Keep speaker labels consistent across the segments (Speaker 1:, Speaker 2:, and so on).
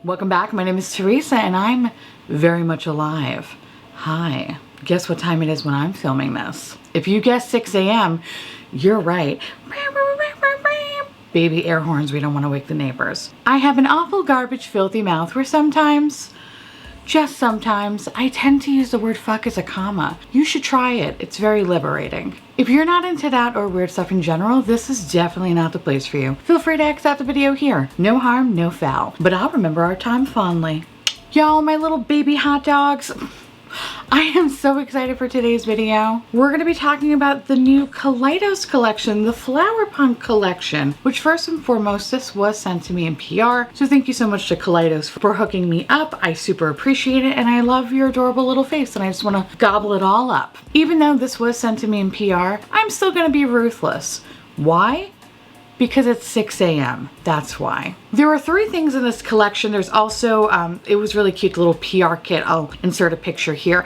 Speaker 1: Welcome back. My name is Teresa and I'm very much alive. Hi. Guess what time it is when I'm filming this? If you guessed 6 a.m., you're right. Baby air horns, we don't want to wake the neighbors. I have an awful garbage filthy mouth where sometimes, just sometimes, I tend to use the word fuck as a comma. You should try it. It's very liberating. If you're not into that or weird stuff in general, this is definitely not the place for you. Feel free to X out the video here. No harm, no foul. But I'll remember our time fondly. Y'all, my little baby hot dogs. I am so excited for today's video. We're going to be talking about the new Kaleidos collection, the Flower Punk collection, which first and foremost, this was sent to me in PR. So thank you so much to Kaleidos for hooking me up. I super appreciate it and I love your adorable little face and I just want to gobble it all up. Even though this was sent to me in PR, I'm still going to be ruthless. Why? Because it's 6 a.m. That's why. There are 3 things in this collection. There's also, it was really cute, the little PR kit. I'll insert a picture here.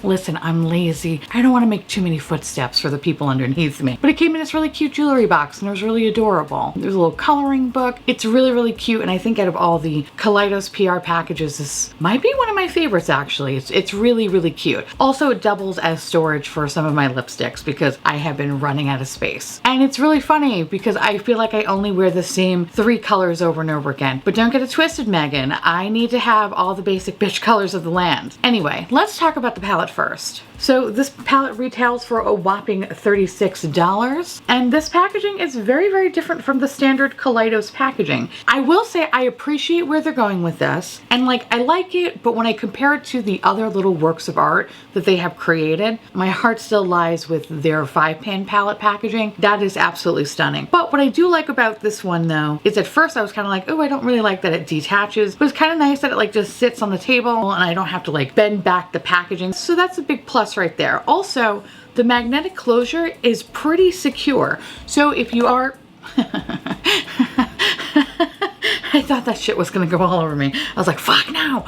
Speaker 1: Listen, I'm lazy. I don't want to make too many footsteps for the people underneath me. But it came in this really cute jewelry box and it was really adorable. There's a little coloring book. It's really, really cute. And I think out of all the Kaleidos PR packages, this might be one of my favorites actually. It's really, really cute. Also, it doubles as storage for some of my lipsticks because I have been running out of space. And it's really funny because I feel like I only wear the same 3 colors over and over again. But don't get it twisted, Megan. I need to have all the basic bitch colors of the land. Anyway, let's talk about the palette first. So this palette retails for a whopping $36. And this packaging is very, very different from the standard Kaleidos packaging. I will say I appreciate where they're going with this. And I like it, but when I compare it to the other little works of art that they have created, my heart still lies with their 5-pan palette packaging. That is absolutely stunning. But what I do like about this one though, is at first I was kind of like, oh, I don't really like that it detaches. But it's kind of nice that it just sits on the table and I don't have to bend back the packaging. So that's a big plus right there. Also, the magnetic closure is pretty secure. So if you are... I thought that shit was gonna go all over me. I was like, fuck no.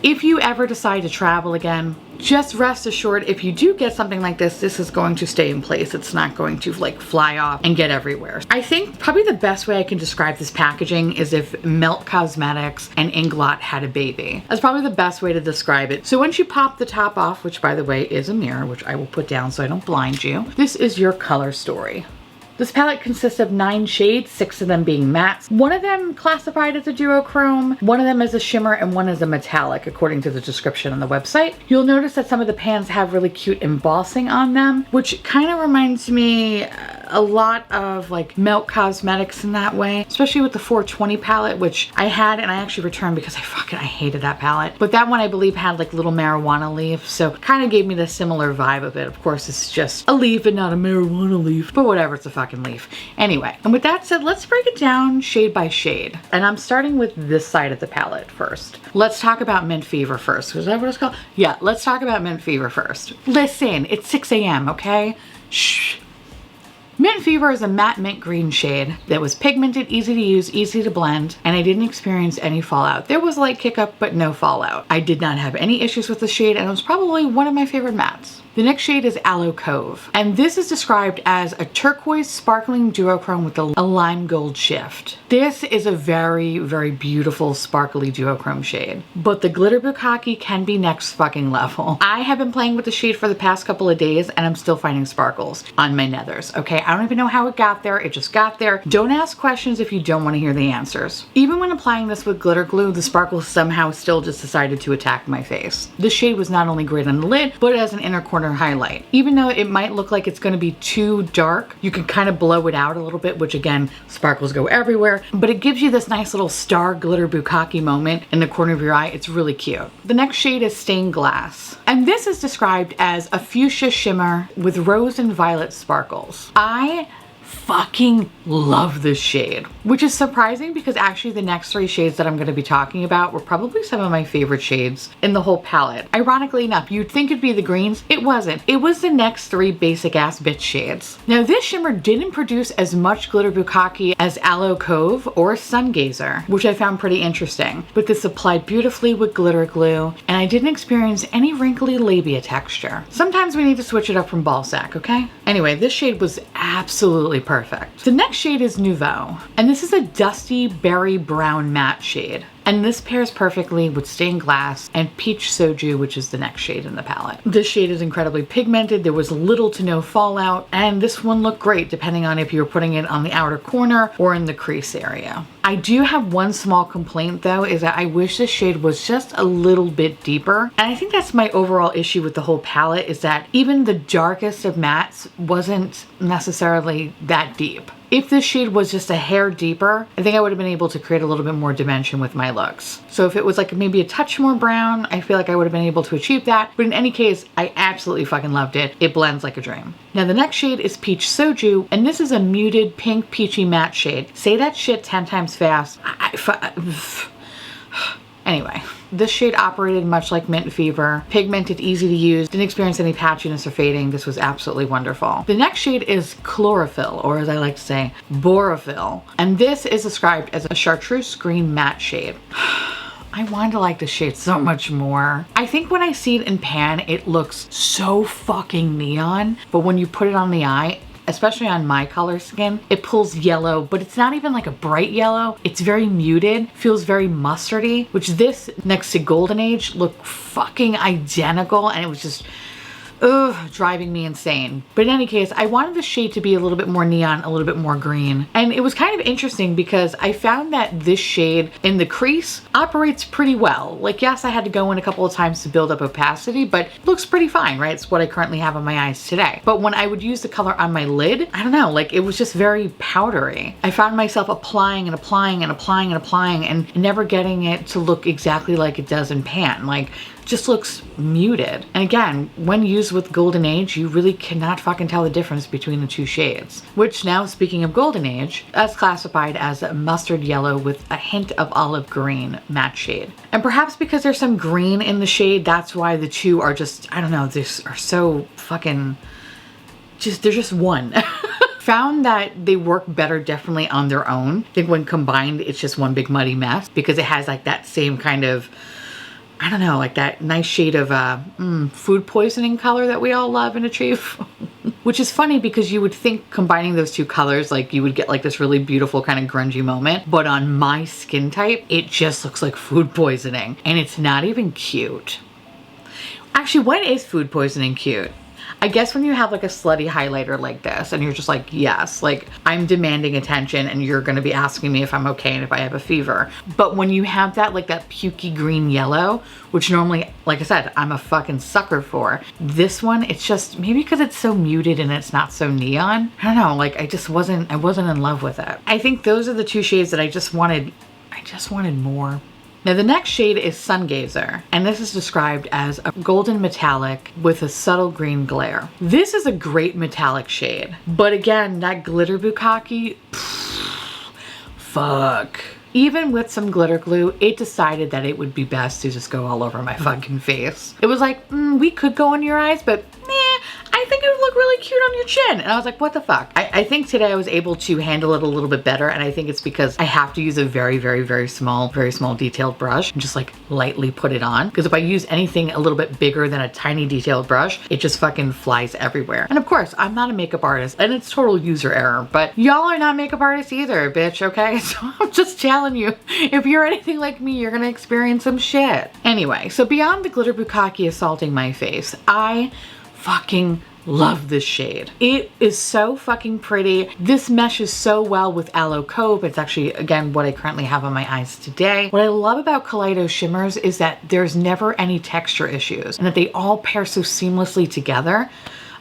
Speaker 1: If you ever decide to travel again, just rest assured if you do get something like this, this is going to stay in place. It's not going to fly off and get everywhere. I think probably the best way I can describe this packaging is if Melt Cosmetics and Inglot had a baby. That's probably the best way to describe it. So once you pop the top off, which by the way is a mirror, which I will put down so I don't blind you, this is your color story. This palette consists of 9 shades, 6 of them being mattes. One of them classified as a duochrome, one of them as a shimmer, and one as a metallic, according to the description on the website. You'll notice that some of the pans have really cute embossing on them, which kind of reminds me a lot of Melt Cosmetics in that way, especially with the 420 palette, which I had and I actually returned because I hated that palette. But that one I believe had little marijuana leaves, so kind of gave me the similar vibe of it. Of course, it's just a leaf and not a marijuana leaf, but whatever, it's a fucking leaf. Anyway, and with that said, let's break it down shade by shade. And I'm starting with this side of the palette first. Let's talk about Mint Fever first. Is that what it's called? Yeah, let's talk about Mint Fever first. Listen, it's 6 a.m., okay? Shh. Mint Fever is a matte mint green shade that was pigmented, easy to use, easy to blend, and I didn't experience any fallout. There was light kick up, but no fallout. I did not have any issues with the shade and it was probably one of my favorite mattes. The next shade is Aloe Cove, and this is described as a turquoise sparkling duochrome with a lime gold shift. This is a very, very beautiful sparkly duochrome shade, but the glitter bukkake can be next fucking level. I have been playing with the shade for the past couple of days and I'm still finding sparkles on my nethers, okay? I don't even know how it got there, it just got there. Don't ask questions if you don't want to hear the answers. Even when applying this with glitter glue, the sparkles somehow still just decided to attack my face. This shade was not only great on the lid, but as an inner corner highlight. Even though it might look like it's going to be too dark, you can kind of blow it out a little bit, which again, sparkles go everywhere, but it gives you this nice little star glitter bukkake moment in the corner of your eye. It's really cute. The next shade is Stained Glass, and this is described as a fuchsia shimmer with rose and violet sparkles. I fucking love this shade, which is surprising because actually the next 3 shades that I'm going to be talking about were probably some of my favorite shades in the whole palette. Ironically enough, you'd think it'd be the greens. It wasn't. It was the next 3 basic ass bitch shades. Now this shimmer didn't produce as much glitter bukkake as Aloe Cove or Sungazer, which I found pretty interesting, but this applied beautifully with glitter glue and I didn't experience any wrinkly labia texture. Sometimes we need to switch it up from ball sack, okay? Anyway, this shade was absolutely perfect. The next shade is Nouveau, and this is a dusty berry brown matte shade. And this pairs perfectly with Stained Glass and Peach Soju, which is the next shade in the palette. This shade is incredibly pigmented. There was little to no fallout, and this one looked great depending on if you were putting it on the outer corner or in the crease area. I do have one small complaint though, is that I wish this shade was just a little bit deeper. And I think that's my overall issue with the whole palette, is that even the darkest of mattes wasn't necessarily that deep. If this shade was just a hair deeper, I think I would have been able to create a little bit more dimension with my looks. So if it was like maybe a touch more brown, I feel like I would have been able to achieve that. But in any case, I absolutely fucking loved it. It blends like a dream. Now the next shade is Peach Soju, and this is a muted pink peachy matte shade. Say that shit 10 times fast. Anyway, this shade operated much like Mint Fever, pigmented, easy to use, didn't experience any patchiness or fading. This was absolutely wonderful. The next shade is Chlorophyll, or as I like to say, Borophyll. And this is described as a chartreuse green matte shade. I wanted to like this shade so much more. I think when I see it in pan, it looks so fucking neon, but when you put it on the eye, especially on my color skin, it pulls yellow, but it's not even like a bright yellow. It's very muted, feels very mustardy, which this next to Golden Age look fucking identical, and it was just, driving me insane. But in any case, I wanted the shade to be a little bit more neon, a little bit more green. And it was kind of interesting because I found that this shade in the crease operates pretty well. Like, yes, I had to go in a couple of times to build up opacity, but looks pretty fine, right? It's what I currently have on my eyes today. But when I would use the color on my lid, I don't know, like it was just very powdery. I found myself applying and applying and applying and applying and never getting it to look exactly like it does in pan. Like, just looks muted. And again, when used with Golden Age, you really cannot fucking tell the difference between the two shades. Which now, speaking of Golden Age, that's classified as a mustard yellow with a hint of olive green matte shade. And perhaps because there's some green in the shade, that's why the two are just, I don't know, they are so fucking, they're just one. Found that they work better definitely on their own. I think when combined, it's just one big muddy mess because it has like that same kind of, I don't know, like that nice shade of food poisoning color that we all love and achieve. Which is funny because you would think combining those two colors, like you would get like this really beautiful kind of grungy moment. But on my skin type, it just looks like food poisoning. And it's not even cute. Actually, when is food poisoning cute? I guess when you have like a slutty highlighter like this and you're just like, yes, like I'm demanding attention and you're gonna be asking me if I'm okay and if I have a fever. But when you have that like that pukey green yellow, which normally, like I said, I'm a fucking sucker for, this one, it's just, maybe because it's so muted and it's not so neon, I don't know, like I wasn't in love with it. I think those are the two shades that I just wanted more. Now the next shade is Sungazer, and this is described as a golden metallic with a subtle green glare. This is a great metallic shade, but again, that glitter bukkake, fuck. Even with some glitter glue, it decided that it would be best to just go all over my fucking face. It was like, we could go on your eyes, but I think it would look really cute on your chin. And I was like, what the fuck? I think today I was able to handle it a little bit better. And I think it's because I have to use a very, very, very small detailed brush and just like lightly put it on. Because if I use anything a little bit bigger than a tiny detailed brush, it just fucking flies everywhere. And of course, I'm not a makeup artist and it's total user error, but y'all are not makeup artists either, bitch, okay? So I'm just telling you, if you're anything like me, you're gonna experience some shit. Anyway, so beyond the glitter bukkake assaulting my face, I fucking love this shade. It is so fucking pretty. This meshes so well with Aloe Cove. It's actually, again, what I currently have on my eyes today. What I love about Kaleidos shimmers is that there's never any texture issues and that they all pair so seamlessly together.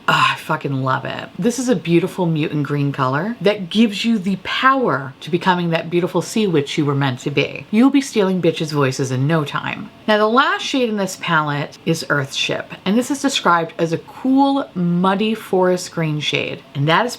Speaker 1: I fucking love it. This is a beautiful mutant green color that gives you the power to becoming that beautiful sea witch you were meant to be. You'll be stealing bitches' voices in no time. Now the last shade in this palette is Earthship, and this is described as a cool, muddy forest green shade. And that is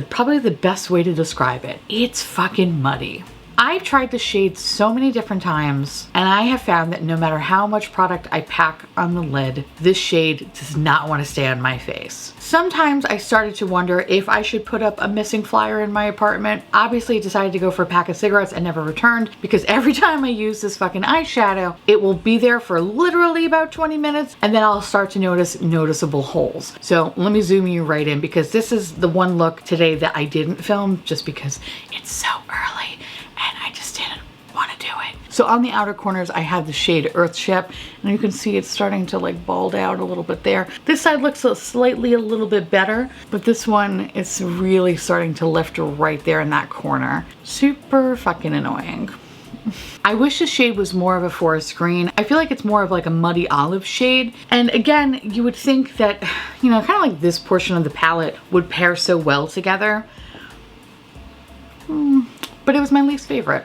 Speaker 1: probably the best way to describe it. It's fucking muddy. I've tried the shade so many different times, and I have found that no matter how much product I pack on the lid, this shade does not want to stay on my face. Sometimes I started to wonder if I should put up a missing flyer in my apartment. Obviously, I decided to go for a pack of cigarettes and never returned because every time I use this fucking eyeshadow, it will be there for literally about 20 minutes and then I'll start to notice noticeable holes. So let me zoom you right in because this is the one look today that I didn't film just because it's so early and I just didn't want to do it. So on the outer corners, I have the shade Earthship, and you can see it's starting to like bald out a little bit there. This side looks slightly a little bit better, but this one is really starting to lift right there in that corner. Super fucking annoying. I wish the shade was more of a forest green. I feel like it's more of like a muddy olive shade. And again, you would think that, you know, kind of like this portion of the palette would pair so well together. But it was my least favorite.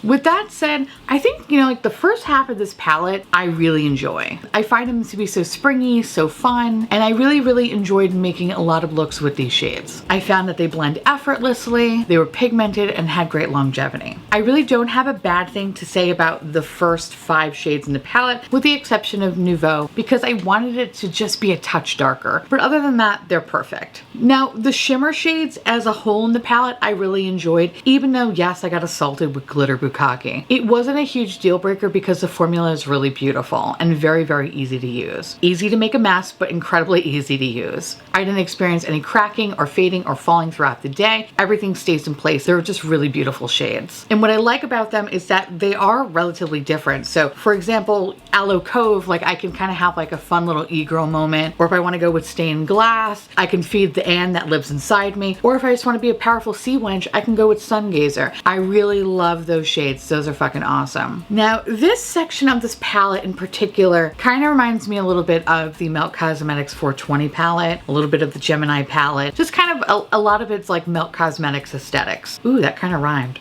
Speaker 1: With that said, I think, you know, like the first half of this palette, I really enjoy. I find them to be so springy, so fun, and I really enjoyed making a lot of looks with these shades. I found that they blend effortlessly, they were pigmented, and had great longevity. I really don't have a bad thing to say about the first 5 shades in the palette, with the exception of Nouveau, because I wanted it to just be a touch darker. But other than that, they're perfect. Now, the shimmer shades as a whole in the palette, I really enjoyed, even though, yes, I got assaulted with glitter bukkake. It wasn't a huge deal breaker because the formula is really beautiful and very easy to use. Easy to make a mess, but incredibly easy to use. I didn't experience any cracking or fading or falling throughout the day. Everything stays in place. They're just really beautiful shades. And what I like about them is that they are relatively different. So for example, Aloe Cove, like I can kind of have like a fun little e-girl moment, or if I want to go with stained glass, I can feed the Anne that lives inside me, or if I just want to be a powerful sea wench, I can go with Sungazer. I really love those shades. Those are fucking awesome. Now, this section of this palette in particular kind of reminds me a little bit of the Melt Cosmetics 420 palette, a little bit of the Gemini palette, just kind of a lot of it's like Melt Cosmetics aesthetics. Ooh, that kind of rhymed.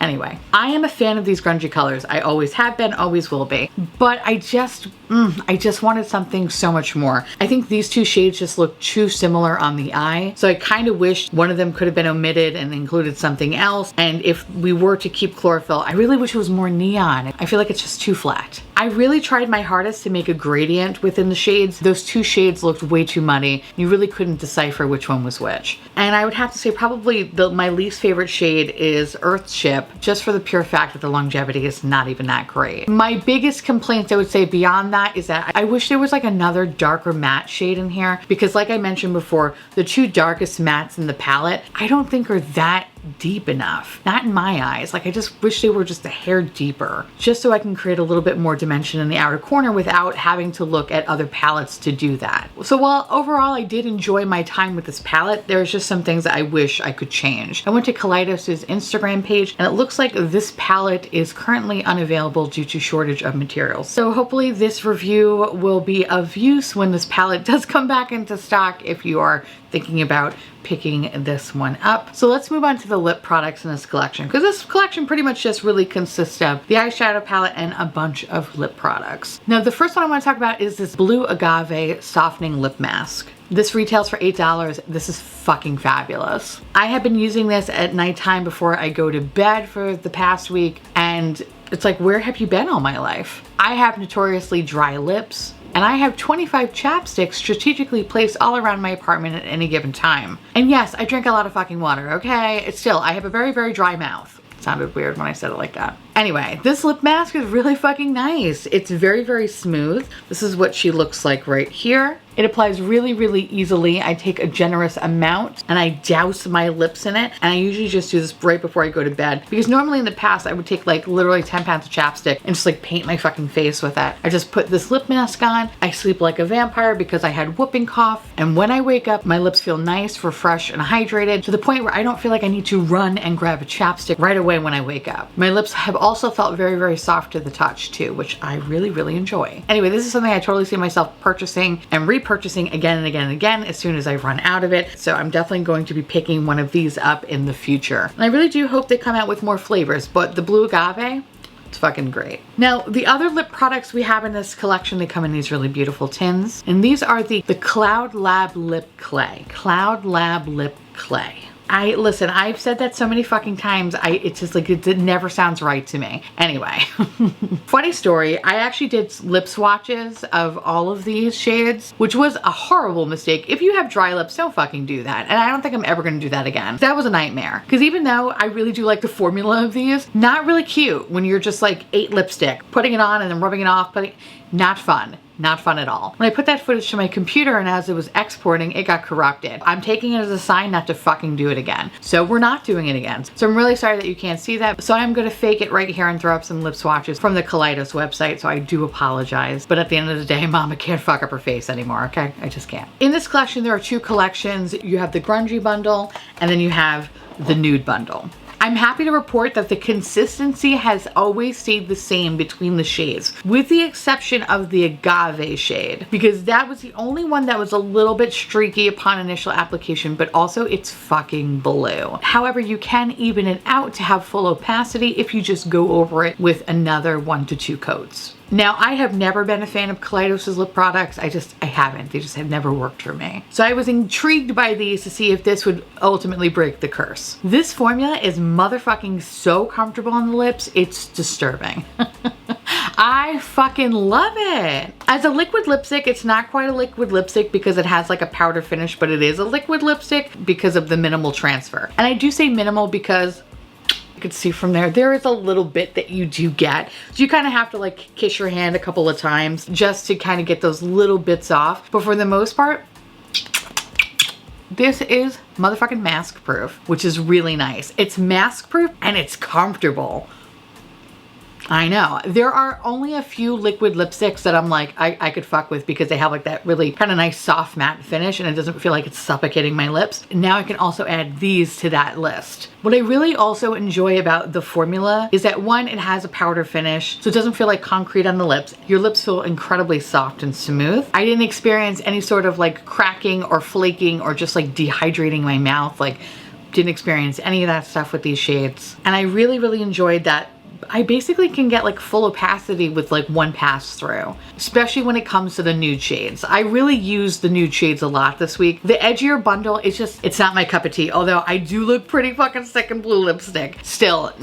Speaker 1: Anyway, I am a fan of these grungy colors. I always have been, always will be. But I just wanted something so much more. I think these 2 shades just look too similar on the eye. So I kind of wish one of them could have been omitted and included something else. And if we were to keep Chlorophyll, I really wish it was more neon. I feel like it's just too flat. I really tried my hardest to make a gradient within the shades. Those 2 shades looked way too muddy. You really couldn't decipher which one was which. And I would have to say probably my least favorite shade is Earthship, just for the pure fact that the longevity is not even that great. My biggest complaints, I would say, beyond that is that I wish there was like another darker matte shade in here, because like I mentioned before, the 2 darkest mattes in the palette I don't think are that deep enough. Not in my eyes. Like I just wish they were just a hair deeper, just so I can create a little bit more dimension in the outer corner without having to look at other palettes to do that. So while overall I did enjoy my time with this palette, there's just some things that I wish I could change. I went to Kaleidos' Instagram page and it looks like this palette is currently unavailable due to shortage of materials. So hopefully this review will be of use when this palette does come back into stock if you are thinking about picking this one up. So let's move on to the lip products in this collection, because this collection pretty much just really consists of the eyeshadow palette and a bunch of lip products. Now the first one I want to talk about is this blue Agave softening lip mask. This retails for $8. This is fucking fabulous. I have been using this at nighttime before I go to bed for the past week, and it's like, where have you been all my life? I have notoriously dry lips, and I have 25 chapsticks strategically placed all around my apartment at any given time. And yes, I drink a lot of fucking water, okay? It's still, I have a very dry mouth. It sounded weird when I said it like that. Anyway, this lip mask is really fucking nice. It's very smooth. This is what she looks like right here. It applies really easily. I take a generous amount and I douse my lips in it. And I usually just do this right before I go to bed, because normally in the past I would take like literally 10 pounds of chapstick and just like paint my fucking face with it. I just put this lip mask on. I sleep like a vampire because I had whooping cough. And when I wake up, my lips feel nice, refreshed, and hydrated to the point where I don't feel like I need to run and grab a chapstick right away when I wake up. My lips have also felt very soft to the touch too, which I really enjoy. Anyway, this is something I totally see myself purchasing and repurchasing again and again as soon as I run out of it. So I'm definitely going to be picking one of these up in the future. And I really do hope they come out with more flavors, but the blue Agave, it's fucking great. Now, the other lip products we have in this collection, they come in these really beautiful tins. And these are the Cloud Lab Lip Clay. Cloud Lab Lip Clay. Listen, I've said that so many fucking times, it's just like, it never sounds right to me. Anyway, funny story, I actually did lip swatches of all of these shades, which was a horrible mistake. If you have dry lips, don't fucking do that. And I don't think I'm ever gonna do that again. That was a nightmare. Because even though I really do like the formula of these, not really cute when you're just like 8 lipstick, putting it on and then rubbing it off, not fun. Not fun at all. When I put that footage to my computer and as it was exporting, it got corrupted. I'm taking it as a sign not to fucking do it again. So we're not doing it again. So I'm really sorry that you can't see that. So I'm gonna fake it right here and throw up some lip swatches from the Kaleidos website. So I do apologize. But at the end of the day, Mama can't fuck up her face anymore, okay? I just can't. In this collection, there are two collections. You have the grungy bundle and then you have the nude bundle. I'm happy to report that the consistency has always stayed the same between the shades, with the exception of the Agave shade, because that was the only one that was a little bit streaky upon initial application, but also it's fucking blue. However, you can even it out to have full opacity if you just go over it with another 1 to 2 coats. Now, I have never been a fan of Kaleidos' lip products. I haven't. They just have never worked for me. So I was intrigued by these to see if this would ultimately break the curse. This formula is motherfucking so comfortable on the lips, it's disturbing. I fucking love it. As a liquid lipstick, it's not quite a liquid lipstick because it has like a powder finish, but it is a liquid lipstick because of the minimal transfer. And I do say minimal because could see from there is a little bit that you do get. So you kind of have to like kiss your hand a couple of times just to kind of get those little bits off. But for the most part, this is motherfucking mask proof, which is really nice. It's mask proof and it's comfortable. I know. There are only a few liquid lipsticks that I'm like, I could fuck with because they have like that really kind of nice soft matte finish and it doesn't feel like it's suffocating my lips. Now I can also add these to that list. What I really also enjoy about the formula is that one, it has a powder finish, so it doesn't feel like concrete on the lips. Your lips feel incredibly soft and smooth. I didn't experience any sort of like cracking or flaking or just like dehydrating my mouth. Like, didn't experience any of that stuff with these shades. And I really, really enjoyed that I basically can get like full opacity with like one pass through, especially when it comes to the nude shades. I really use the nude shades a lot this week. The edgier bundle, it's not my cup of tea, although I do look pretty fucking sick in blue lipstick. Still,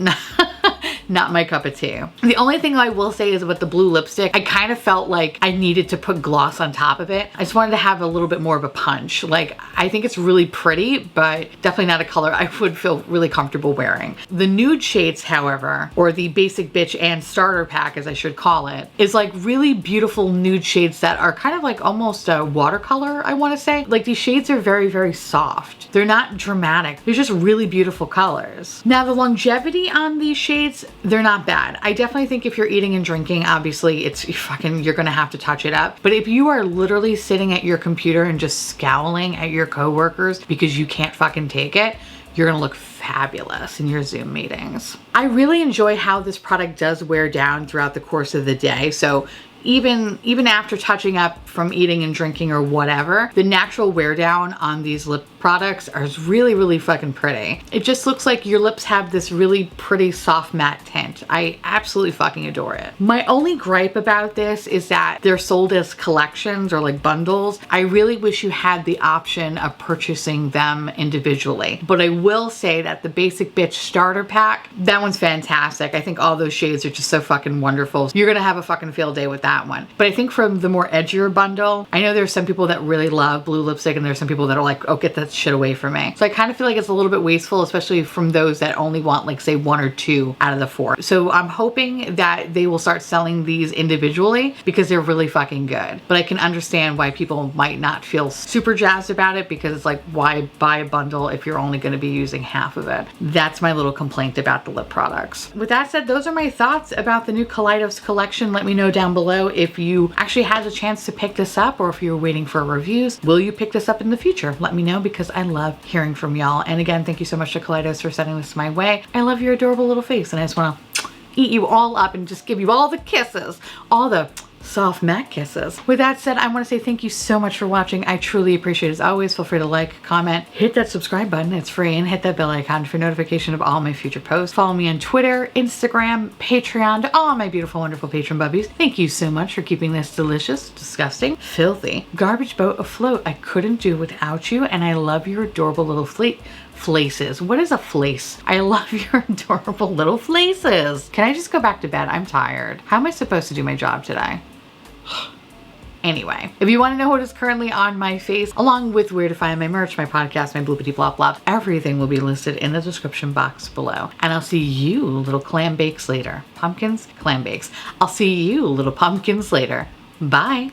Speaker 1: not my cup of tea. The only thing I will say is with the blue lipstick, I kind of felt like I needed to put gloss on top of it. I just wanted to have a little bit more of a punch. Like, I think it's really pretty, but definitely not a color I would feel really comfortable wearing. The nude shades, however, or the basic bitch and starter pack, as I should call it, is like really beautiful nude shades that are kind of like almost a watercolor, I want to say. Like, these shades are very, very soft. They're not dramatic. They're just really beautiful colors. Now, the longevity on these shades, they're not bad. I definitely think if you're eating and drinking, obviously you're gonna have to touch it up. But if you are literally sitting at your computer and just scowling at your coworkers because you can't fucking take it, you're gonna look fabulous in your Zoom meetings. I really enjoy how this product does wear down throughout the course of the day. So even after touching up from eating and drinking or whatever, the natural wear down on these lip products are really, really fucking pretty. It just looks like your lips have this really pretty soft matte tint. I absolutely fucking adore it. My only gripe about this is that they're sold as collections or like bundles. I really wish you had the option of purchasing them individually. But I will say that the Basic Bitch starter pack, that one's fantastic. I think all those shades are just so fucking wonderful. You're gonna have a fucking field day with that one. But I think from the more edgier bundle, I know there's some people that really love blue lipstick and there's some people that are like, oh, get that shit away from me. So I kind of feel like it's a little bit wasteful, especially from those that only want like say 1 or 2 out of the 4. So I'm hoping that they will start selling these individually because they're really fucking good. But I can understand why people might not feel super jazzed about it because it's like, why buy a bundle if you're only going to be using half of it? That's my little complaint about the lip products. With that said, those are my thoughts about the new Kaleidos collection. Let me know down below if you actually had a chance to pick this up or if you're waiting for reviews. Will you pick this up in the future? Let me know because I love hearing from y'all. And again, thank you so much to Kaleidos for sending this my way. I love your adorable little face and I just want to eat you all up and just give you all the kisses, all the soft matte kisses. With that said, I want to say thank you so much for watching. I truly appreciate it. As always, feel free to like, comment, hit that subscribe button. It's free, and hit that bell icon for notification of all my future posts. Follow me on Twitter, Instagram, Patreon, to all my beautiful, wonderful patron bubbies. Thank you so much for keeping this delicious, disgusting, filthy garbage boat afloat. I couldn't do without you, and I love your adorable little flaces. What is a flace? I love your adorable little flaces. Can I just go back to bed? I'm tired. How am I supposed to do my job today? Anyway, if you want to know what is currently on my face, along with where to find my merch, my podcast, my bloopity blop blop, everything will be listed in the description box below. And I'll see you little clam bakes later. Pumpkins, clam bakes. I'll see you little pumpkins later. Bye.